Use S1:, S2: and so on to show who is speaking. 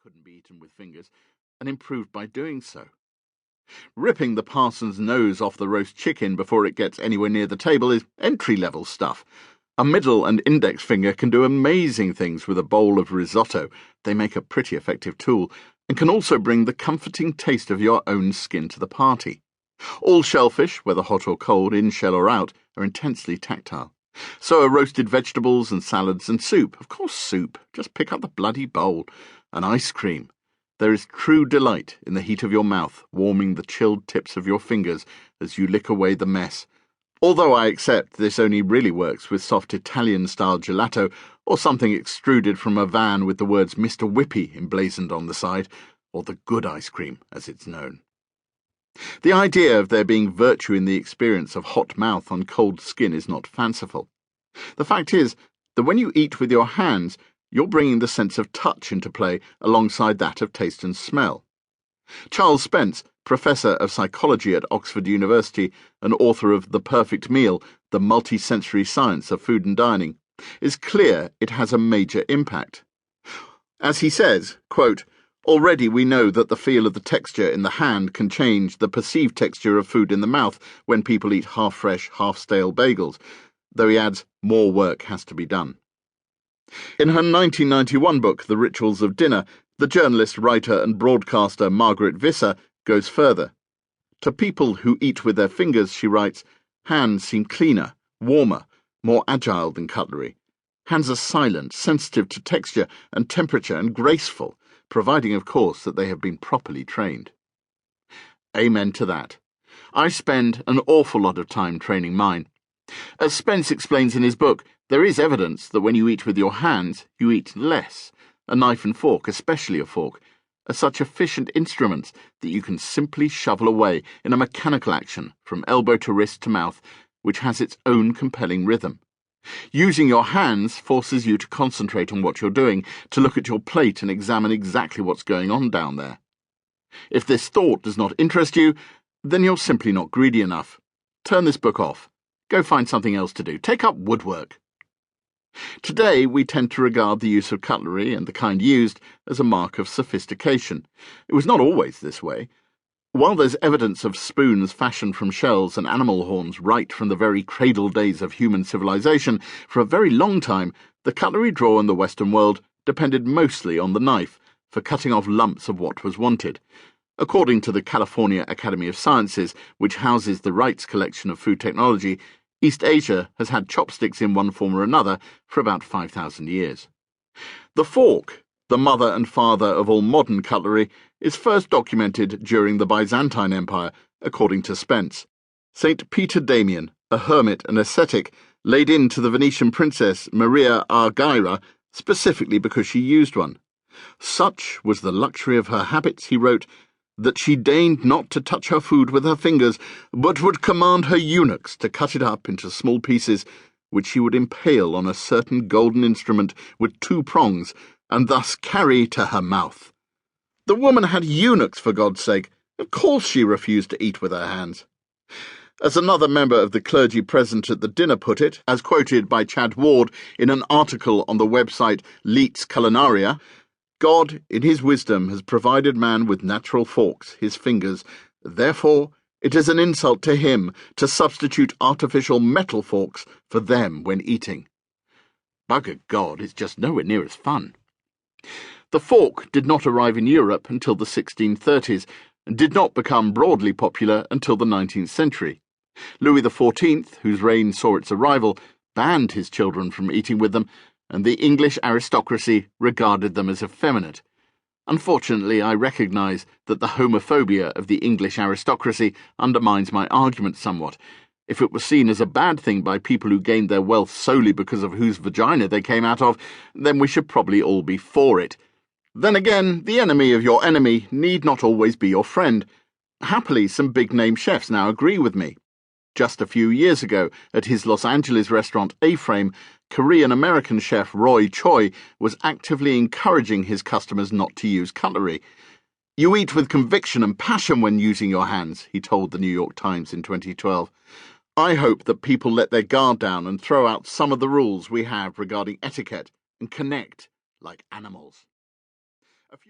S1: couldn't be eaten with fingers, and improved by doing so. Ripping the parson's nose off the roast chicken before it gets anywhere near the table is entry-level stuff. A middle and index finger can do amazing things with a bowl of risotto. They make a pretty effective tool, and can also bring the comforting taste of your own skin to the party. All shellfish, whether hot or cold, in shell or out, are intensely tactile. So are roasted vegetables and salads and soup. Of course soup. Just pick up the bloody bowl. And ice cream. There is true delight in the heat of your mouth, warming the chilled tips of your fingers as you lick away the mess. Although I accept this only really works with soft Italian-style gelato or something extruded from a van with the words Mr. Whippy emblazoned on the side, or the good ice cream, as it's known. The idea of there being virtue in the experience of hot mouth on cold skin is not fanciful. The fact is that when you eat with your hands, you're bringing the sense of touch into play alongside that of taste and smell. Charles Spence, Professor of Psychology at Oxford University and author of The Perfect Meal, The Multisensory Science of Food and Dining, is clear it has a major impact. As he says, quote, "Already we know that the feel of the texture in the hand can change the perceived texture of food in the mouth when people eat half-fresh, half-stale bagels," though he adds, more work has to be done. In her 1991 book, The Rituals of Dinner, the journalist, writer and broadcaster Margaret Visser goes further. To people who eat with their fingers, she writes, hands seem cleaner, warmer, more agile than cutlery. Hands are silent, sensitive to texture and temperature and graceful, providing, of course, that they have been properly trained. Amen to that. I spend an awful lot of time training mine. As Spence explains in his book, there is evidence that when you eat with your hands, you eat less. A knife and fork, especially a fork, are such efficient instruments that you can simply shovel away in a mechanical action from elbow to wrist to mouth, which has its own compelling rhythm. Using your hands forces you to concentrate on what you're doing, to look at your plate and examine exactly what's going on down there. If this thought does not interest you, then you're simply not greedy enough. Turn this book off. Go find something else to do. Take up woodwork. Today, we tend to regard the use of cutlery and the kind used as a mark of sophistication. It was not always this way. While there's evidence of spoons fashioned from shells and animal horns right from the very cradle days of human civilization, for a very long time, the cutlery drawer in the Western world depended mostly on the knife for cutting off lumps of what was wanted. According to the California Academy of Sciences, which houses the Wright's collection of food technology, East Asia has had chopsticks in one form or another for about 5,000 years. The fork, the mother and father of all modern cutlery, is first documented during the Byzantine Empire, according to Spence. St. Peter Damian, a hermit and ascetic, laid in to the Venetian princess Maria Argyra specifically because she used one. Such was the luxury of her habits, he wrote, that she deigned not to touch her food with her fingers, but would command her eunuchs to cut it up into small pieces, which she would impale on a certain golden instrument with 2 prongs, and thus carry to her mouth. The woman had eunuchs, for God's sake. Of course she refused to eat with her hands. As another member of the clergy present at the dinner put it, as quoted by Chad Ward in an article on the website Leets Culinaria, God, in his wisdom, has provided man with natural forks, his fingers. Therefore, it is an insult to him to substitute artificial metal forks for them when eating. Bugger God, it's just nowhere near as fun. The fork did not arrive in Europe until the 1630s, and did not become broadly popular until the 19th century. Louis XIV, whose reign saw its arrival, banned his children from eating with them, and the English aristocracy regarded them as effeminate. Unfortunately, I recognise that the homophobia of the English aristocracy undermines my argument somewhat. If it was seen as a bad thing by people who gained their wealth solely because of whose vagina they came out of, then we should probably all be for it. Then again, the enemy of your enemy need not always be your friend. Happily, some big-name chefs now agree with me. Just a few years ago, at his Los Angeles restaurant A-Frame, Korean-American chef Roy Choi was actively encouraging his customers not to use cutlery. "You eat with conviction and passion when using your hands," he told the New York Times in 2012. I hope that people let their guard down and throw out some of the rules we have regarding etiquette and connect like animals.